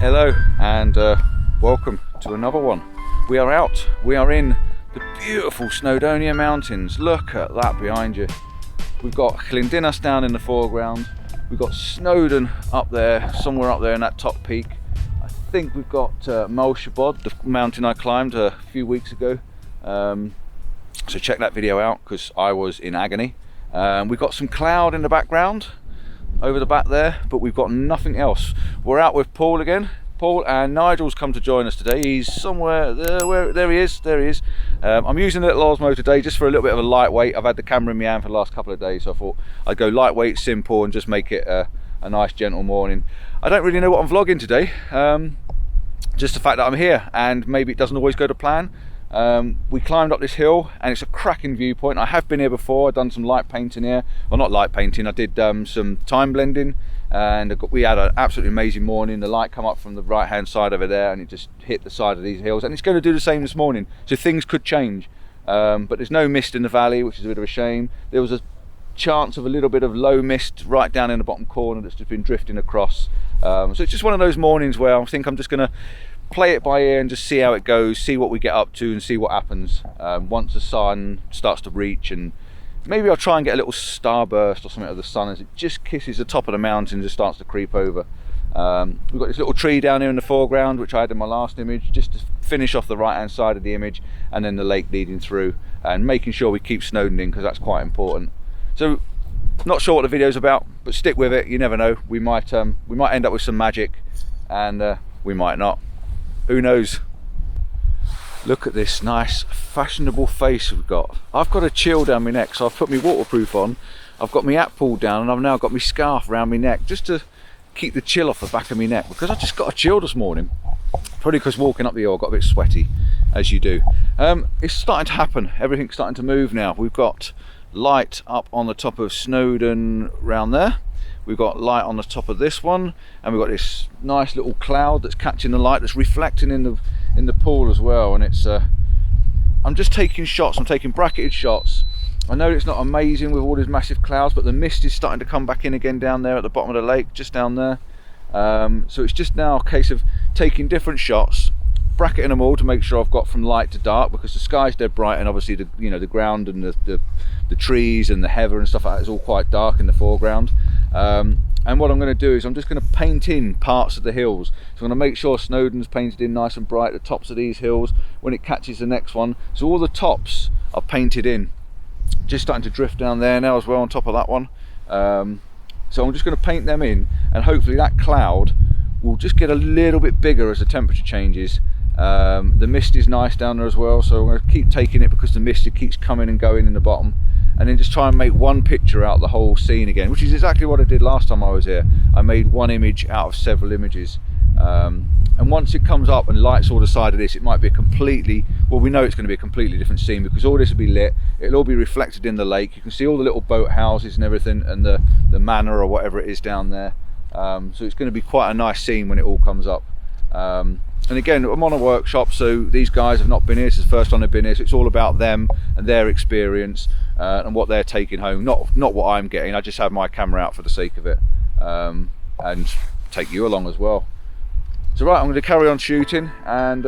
Hello and welcome to another one. We are out, we are in the beautiful Snowdonia mountains. Look at that behind you. We've got Llyn Dinas down in the foreground. We've got Snowdon up there, somewhere up there in that top peak. I think we've got Bod, the mountain I climbed a few weeks ago. So check that video out because I was in agony. We've got some cloud in the background over the back there, but we've got nothing else. We're out with Paul again. Paul and Nigel's come to join us today. He's somewhere there. There he is. I'm using a little Osmo today just for a little bit of a lightweight. I've had the camera in my hand for the last couple of days, so I thought I'd go lightweight, simple, and just make it a nice gentle morning. I don't really know what I'm vlogging today. Just the fact that I'm here, and maybe it doesn't always go to plan. We climbed up this hill and it's a cracking viewpoint. I have been here before. I've done some light painting here. Well, not light painting, I did some time blending, and we had an absolutely amazing morning. The light come up from the right hand side over there and it just hit the side of these hills, and it's going to do the same this morning, so things could change. But there's no mist in the valley, which is a bit of a shame. There was a chance of a little bit of low mist right down in the bottom corner that's just been drifting across. So it's just one of those mornings where I think I'm just going to play it by ear and just see how it goes, see what we get up to and see what happens once the sun starts to reach, and maybe I'll try and get a little starburst or something of the sun as it just kisses the top of the mountains and starts to creep over. We've got this little tree down here in the foreground which I had in my last image, just to finish off the right hand side of the image, and then the lake leading through, and making sure we keep Snowdon in because that's quite important. So not sure what the video's about, but stick with it. You never know, we might end up with some magic, and we might not. Who knows? Look at this nice fashionable face we've got. I've got a chill down my neck, so I've put my waterproof on. I've got my hat pulled down, and I've now got my scarf around my neck just to keep the chill off the back of my neck, because I just got a chill this morning. Probably because walking up the hill I got a bit sweaty, as you do. It's starting to happen. Everything's starting to move now. We've got light up on the top of Snowdon round there. We've got light on the top of this one, and we've got this nice little cloud that's catching the light, that's reflecting in the pool as well. And it's I'm just taking shots. I'm taking bracketed shots. I know it's not amazing with all these massive clouds, but the mist is starting to come back in again down there at the bottom of the lake, just down there. So it's just now a case of taking different shots, bracketing them all to make sure I've got from light to dark, because the sky's dead bright, and obviously the ground and the trees and the heather and stuff like that is all quite dark in the foreground. And what I'm going to do is I'm just going to paint in parts of the hills. So I'm going to make sure Snowdon's painted in nice and bright, the tops of these hills, when it catches the next one. So all the tops are painted in. Just starting to drift down there now as well on top of that one. So I'm just going to paint them in, and hopefully that cloud will just get a little bit bigger as the temperature changes. The mist is nice down there as well, so I'm going to keep taking it because the mist keeps coming and going in the bottom, and then just try and make one picture out of the whole scene again, which is exactly what I did last time I was here. I made one image out of several images, and once it comes up and lights all the side of this, it might be a completely, well, we know it's going to be a completely different scene, because all this will be lit, it'll all be reflected in the lake. You can see all the little boat houses and everything, and the manor or whatever it is down there. So it's going to be quite a nice scene when it all comes up. And again, I'm on a workshop, so these guys have not been here. This is the first time they've been here, so it's all about them and their experience and what they're taking home, not what I'm getting. I just have my camera out for the sake of it, and take you along as well. So right, I'm going to carry on shooting, and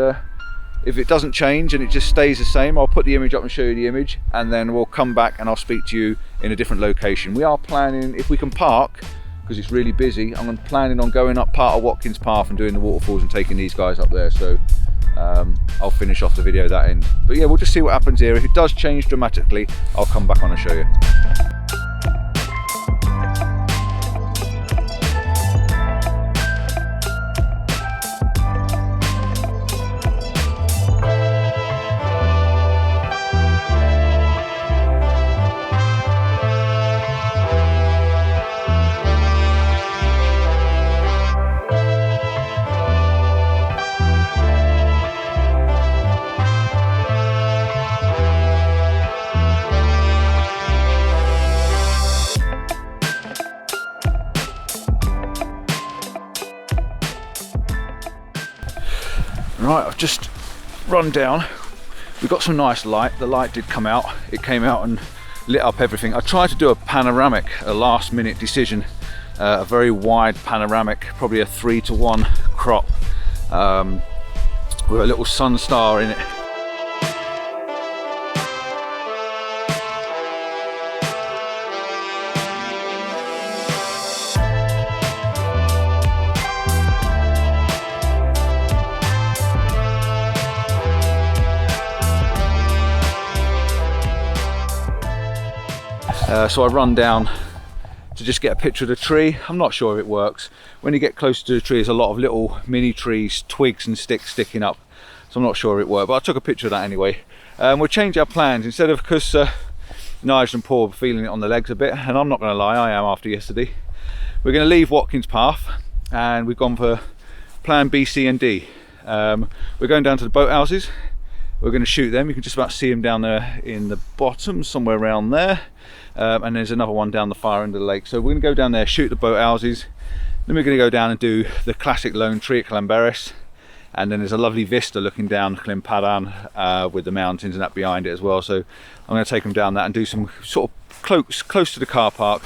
if it doesn't change and it just stays the same, I'll put the image up and show you the image, and then we'll come back and I'll speak to you in a different location. We are planning, if we can park, because it's really busy, I'm planning on going up part of Watkins Path and doing the waterfalls and taking these guys up there. So I'll finish off the video that end. But yeah, we'll just see what happens here. If it does change dramatically, I'll come back on and show you. Right, I've just run down. We've got some nice light. The light did come out. It came out and lit up everything. I tried to do a panoramic, a last minute decision, a very wide panoramic, probably a 3:1 crop with a little sun star in it. So I run down to just get a picture of the tree. I'm not sure if it works. When you get closer to the tree, there's a lot of little mini trees, twigs and sticks sticking up. So I'm not sure if it worked, but I took a picture of that anyway. We'll change our plans instead of, because Nigel and Paul are feeling it on the legs a bit, and I'm not going to lie, I am after yesterday. We're going to leave Watkins Path, and we've gone for plan B, C and D. We're going down to the boathouses. We're going to shoot them. You can just about see them down there in the bottom, somewhere around there. And there's another one down the far end of the lake. So we're going to go down there, shoot the boathouses. Then we're going to go down and do the classic lone tree at Llanberis. And then there's a lovely vista looking down Llyn Dinas with the mountains and that behind it as well. So I'm going to take them down that and do some sort of close to the car park,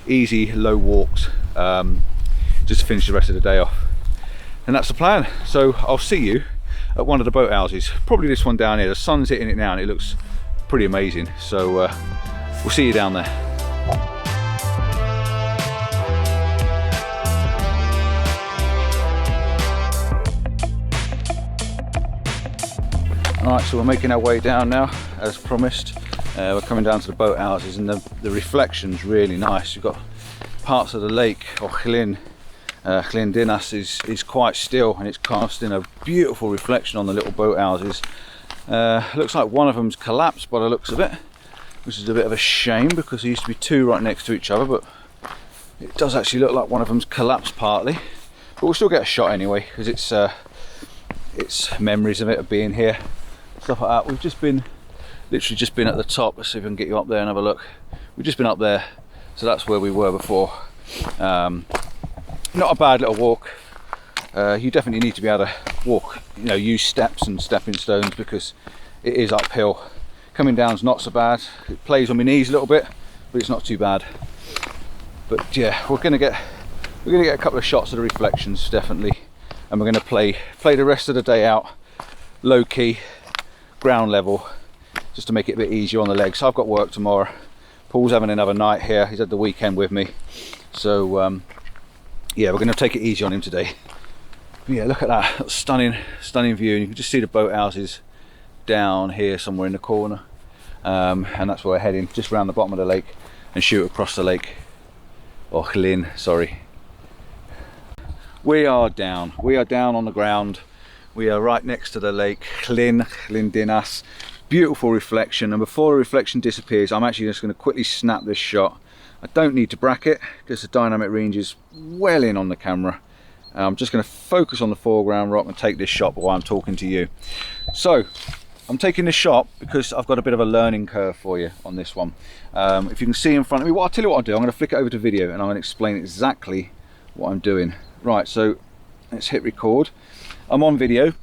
easy low walks, just to finish the rest of the day off. And that's the plan. So I'll see you at one of the boathouses, probably this one down here. The sun's hitting it now and it looks pretty amazing. So we'll see you down there. Alright, so we're making our way down now, as promised. We're coming down to the boathouses, and the reflection's really nice. You've got parts of the lake, or Llyn Dinas is quite still, and it's casting a beautiful reflection on the little boathouses. Looks like one of them's collapsed by the looks of it, which is a bit of a shame because there used to be two right next to each other, but it does actually look like one of them's collapsed partly. But we'll still get a shot anyway, because it's memories of it, of being here, stuff like that. We've just been, literally just been at the top. Let's see if we can get you up there and have a look. We've just been up there, so that's where we were before. Not a bad little walk. You definitely need to be able to walk, you know, use steps and stepping stones, because it is uphill. Coming down's not so bad. It plays on my knees a little bit, but it's not too bad. But yeah, we're gonna get a couple of shots of the reflections definitely, and we're gonna play the rest of the day out low key, ground level, just to make it a bit easier on the legs. So I've got work tomorrow. Paul's having another night here. He's had the weekend with me, so yeah, we're gonna take it easy on him today. But yeah, look at that stunning view, and you can just see the boathouses down here somewhere in the corner, and that's where we're heading, just around the bottom of the lake and shoot across the lake, or Llyn, sorry. We are down on the ground. We are right next to the lake, Llyn Dinas. Beautiful reflection, and before the reflection disappears, I'm actually just going to quickly snap this shot. I don't need to bracket because the dynamic range is well in on the camera. I'm just going to focus on the foreground rock and take this shot while I'm talking to you. So I'm taking this shot because I've got a bit of a learning curve for you on this one. If you can see in front of me, I'll tell you what I'll do. I'm going to flick it over to video and I'm going to explain exactly what I'm doing. Right, so let's hit record. I'm on video.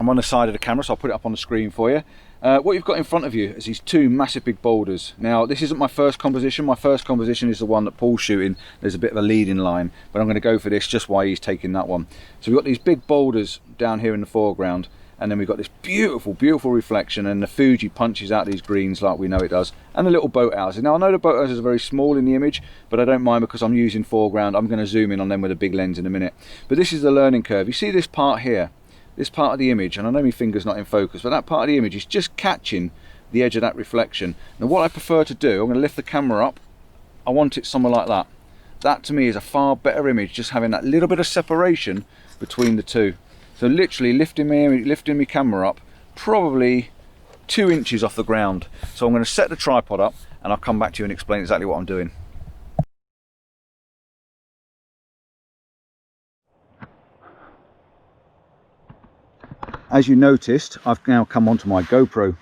I'm on the side of the camera, so I'll put it up on the screen for you. What you've got in front of you is these two massive big boulders. Now, this isn't my first composition. My first composition is the one that Paul's shooting. There's a bit of a leading line, but I'm going to go for this just while he's taking that one. So we've got these big boulders down here in the foreground, and then we've got this beautiful reflection, and the Fuji punches out these greens like we know it does, and the little boathouses. Now, I know the boathouses are very small in the image, but I don't mind because I'm using foreground. I'm going to zoom in on them with a big lens in a minute. But this is the learning curve. You see this part here? This part of the image, and I know my finger's not in focus, but that part of the image is just catching the edge of that reflection. Now what I prefer to do, I'm going to lift the camera up. I want it somewhere like that. That to me is a far better image, just having that little bit of separation between the two. So literally lifting my camera up probably 2 inches off the ground. So I'm going to set the tripod up and I'll come back to you and explain exactly what I'm doing. As you noticed, I've now come onto my GoPro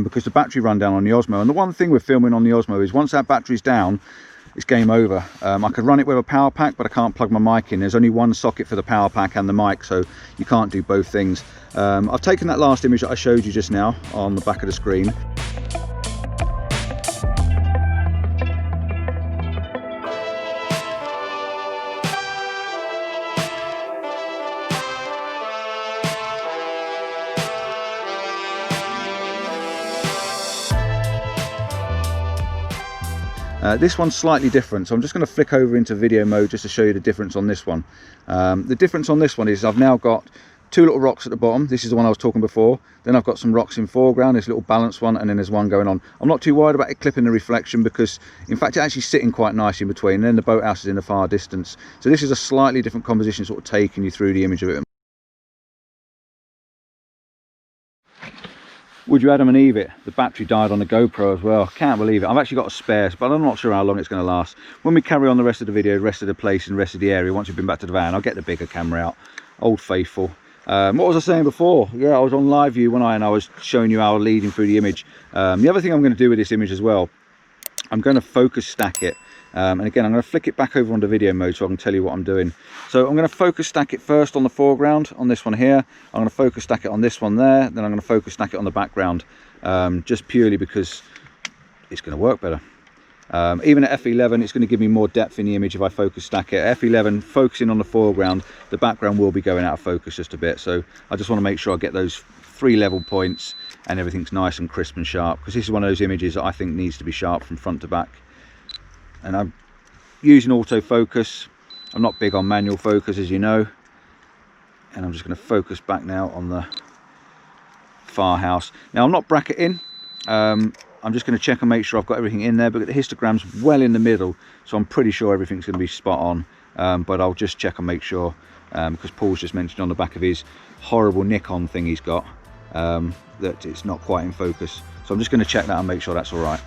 because the battery ran down on the Osmo. And the one thing with filming on the Osmo is once that battery's down, it's game over. I could run it with a power pack, but I can't plug my mic in. There's only one socket for the power pack and the mic, so you can't do both things. I've taken that last image that I showed you just now on the back of the screen. This one's slightly different, so I'm just going to flick over into video mode just to show you the difference on this one. The difference on this one is I've now got two little rocks at the bottom. This is the one I was talking before. Then I've got some rocks in foreground. There's a little balanced one, and then there's one going on. I'm not too worried about it clipping the reflection because, in fact, it's actually sitting quite nice in between. And then the boathouse is in the far distance. So this is a slightly different composition, sort of taking you through the image of it. Would you Adam and Eve it? The battery died on the GoPro as well. Can't believe it. I've actually got a spare, but I'm not sure how long it's going to last. When we carry on the rest of the video, the rest of the place and the rest of the area, once we've been back to the van, I'll get the bigger camera out. Old faithful. What was I saying before? Yeah, I was on live view and I was showing you how leading through the image. The other thing I'm going to do with this image as well, I'm going to focus stack it. And again, I'm going to flick it back over onto video mode so I can tell you what I'm doing. So I'm going to focus stack it first on the foreground, on this one here. I'm going to focus stack it on this one there. Then I'm going to focus stack it on the background, just purely because it's going to work better. Even at f11, it's going to give me more depth in the image if I focus stack it. At f11, focusing on the foreground, the background will be going out of focus just a bit. So I just want to make sure I get those 3 level points and everything's nice and crisp and sharp, because this is one of those images that I think needs to be sharp from front to back. And I'm using autofocus. I'm not big on manual focus, as you know. And I'm just going to focus back now on the far house. Now I'm not bracketing. I'm just going to check and make sure I've got everything in there, but the histogram's well in the middle, so I'm pretty sure everything's going to be spot on. But I'll just check and make sure, because Paul's just mentioned on the back of his horrible Nikon thing he's got, that it's not quite in focus. So I'm just going to check that and make sure that's all right.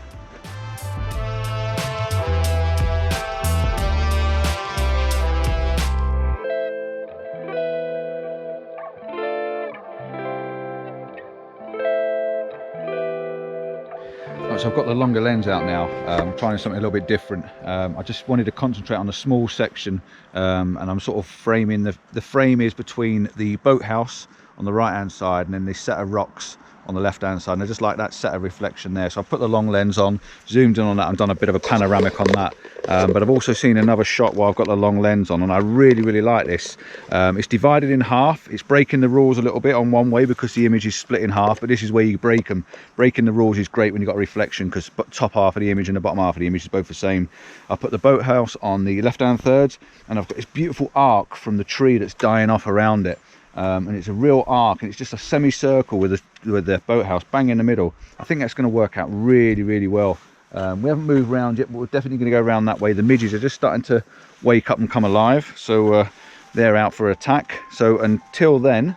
So I've got the longer lens out now. I'm trying something a little bit different. I just wanted to concentrate on a small section, and I'm sort of framing the frame is between the boathouse on the right hand side and then this set of rocks on the left hand side, and I just like that set of reflection there. So I've put the long lens on, zoomed in on that and done a bit of a panoramic on that. But I've also seen another shot while I've got the long lens on, and I really like this. It's divided in half. It's breaking the rules a little bit on one way because the image is split in half, but this is where you break them. Breaking the rules is great when you've got a reflection, because the top half of the image and the bottom half of the image is both the same. I've put the boathouse on the left hand third, and I've got this beautiful arc from the tree that's dying off around it. And it's a real arc, and it's just a semicircle with the boathouse bang in the middle. I think that's going to work out really well. We haven't moved around yet, but we're definitely going to go around that way. The midges are just starting to wake up and come alive, so they're out for attack. So until then,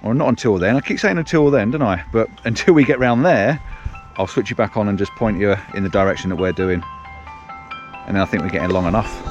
or not until then, I keep saying until then, don't I? But until we get round there, I'll switch you back on and just point you in the direction that we're doing. And then I think we're getting long enough.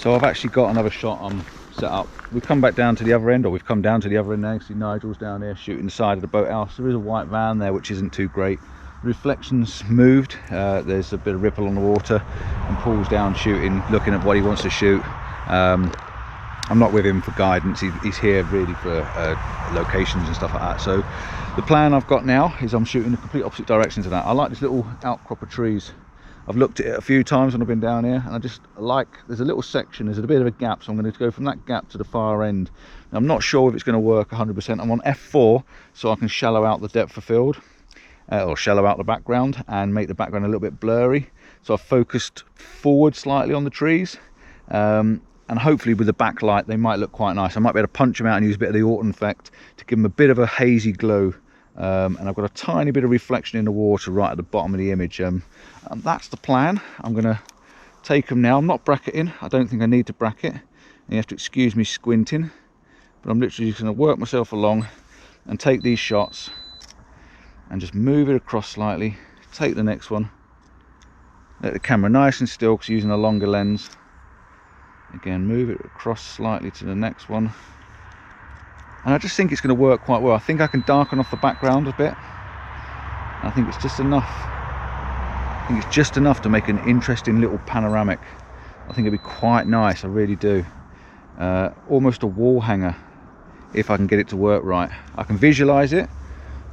So I've actually got another shot I'm set up. We've come back down to the other end, or we've come down to the other end now. You see Nigel's down there shooting the side of the boathouse. There is a white van there which isn't too great. The reflections moved, there's a bit of ripple on the water, and Paul's down shooting, looking at what he wants to shoot. I'm not with him for guidance, he's here really for locations and stuff like that. So the plan I've got now is I'm shooting the complete opposite direction to that. I like this little outcrop of trees. I've looked at it a few times when I've been down here, and I just like, there's a little section, there's a bit of a gap, so I'm going to go from that gap to the far end. Now, I'm not sure if it's going to work 100%. I'm on F4, so I can shallow out the depth of field, or shallow out the background and make the background a little bit blurry. So I've focused forward slightly on the trees, and hopefully with the backlight they might look quite nice. I might be able to punch them out and use a bit of the autumn effect to give them a bit of a hazy glow. And I've got a tiny bit of reflection in the water right at the bottom of the image, and that's the plan. I'm going to take them now. I'm not bracketing, I don't think I need to bracket, and you have to excuse me squinting, but I'm literally just going to work myself along and take these shots and just move it across slightly, take the next one, let the camera nice and still because using a longer lens, again move it across slightly to the next one, and I just think it's going to work quite well. I think I can darken off the background a bit. I think it's just enough. I think it's just enough to make an interesting little panoramic. I think it'd be quite nice, I really do. Almost a wall hanger, if I can get it to work right. I can visualize it,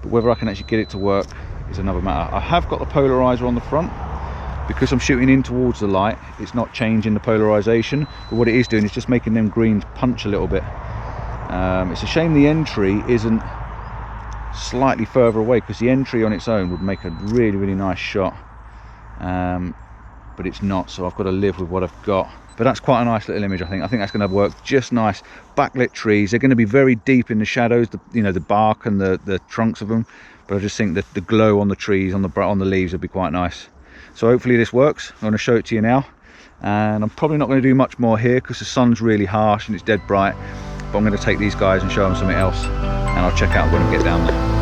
but whether I can actually get it to work is another matter. I have got the polarizer on the front. Because I'm shooting in towards the light, it's not changing the polarization, but what it is doing is just making them greens punch a little bit. It's a shame the entry isn't slightly further away, because the entry on its own would make a really nice shot, but it's not, so I've got to live with what I've got. But that's quite a nice little image. I think that's going to work just nice. Backlit trees, they're going to be very deep in the shadows, the bark and the trunks of them, but I just think that the glow on the trees, on the leaves, would be quite nice. So hopefully this works. I'm going to show it to you now, and I'm probably not going to do much more here because the sun's really harsh and it's dead bright, but I'm going to take these guys and show them something else, and I'll check out when I get down there.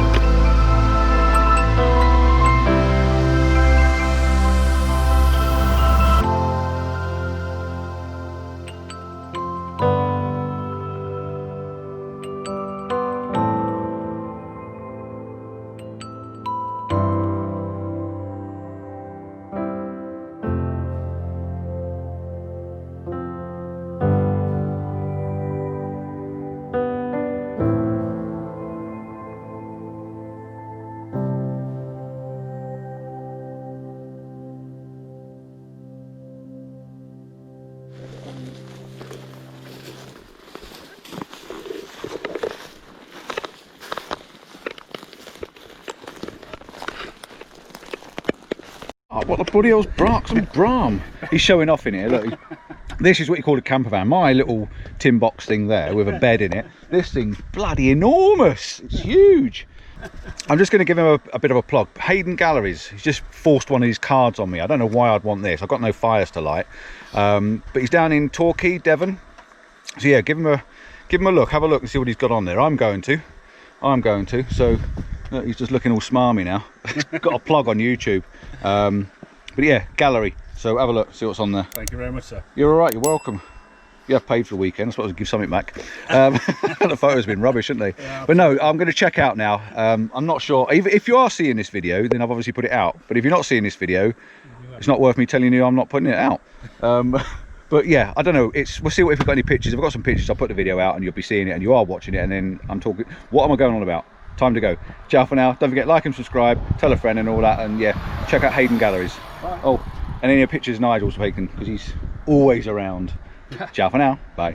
Oh, what the bloody hell's Brax and Bram? He's showing off in here, look. This is what you call a camper van. My little tin box thing there with a bed in it. This thing's bloody enormous. It's huge. I'm just going to give him a bit of a plug. Hayden Galleries, he's just forced one of his cards on me. I don't know why I'd want this. I've got no fires to light. But he's down in Torquay, Devon. So yeah, give him a look. Have a look and see what he's got on there. I'm going to. So look, he's just looking all smarmy now. He's got a plug on YouTube. But yeah, gallery. So have a look, see what's on there. Thank you very much, sir. You're all right. You're welcome. You have paid for the weekend. I suppose I'll give something back. The photos have been rubbish, haven't they? Yeah, but no, I'm going to check out now. I'm not sure. If you are seeing this video, then I've obviously put it out. But if you're not seeing this video, it's not worth me telling you I'm not putting it out. But yeah, I don't know. We'll see if we've got any pictures. If I've got some pictures, I'll put the video out and you'll be seeing it and you are watching it. And then I'm talking. What am I going on about? Time to go. Ciao for now. Don't forget, like and subscribe, tell a friend and all that. And yeah, check out Hayden Galleries. Bye. Oh, and any pictures Nigel's taken because he's always around. Ciao for now. Bye.